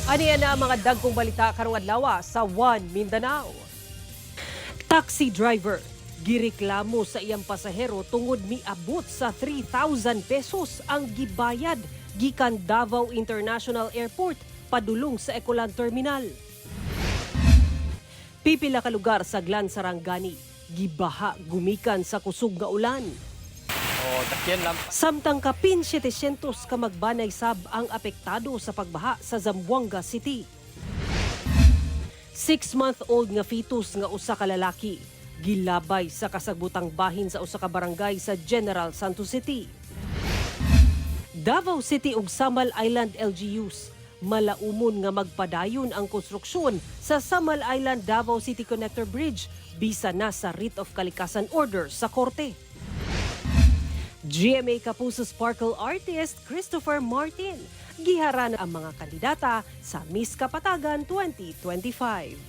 Aniya na ang mga dagkong balita karong adlawa sa One Mindanao. Taxi driver gireklamo sa iyang pasahero tungod miabot sa 3,000 pesos ang gibayad gikan Davao International Airport padulong sa Ecoland Terminal. Pipila ka lugar sa Glan Sarangani gibaha gumikan sa kusog nga ulan. Samtang kapin 700 ka magbanay sab ang apektado sa pagbaha sa Zamboanga City. 6-month-old nga fetus nga usa ka lalaki gilabay sa kasagbutang bahin sa usa ka barangay sa General Santos City. Davao City ug Samal Island LGUs malaumon nga magpadayon ang konstruksyon sa Samal Island Davao City Connector Bridge bisan na sa writ of kalikasan order sa korte. GMA Kapuso Sparkle artist Christopher Martin giharan ang mga kandidata sa Miss Kapatagan 2025.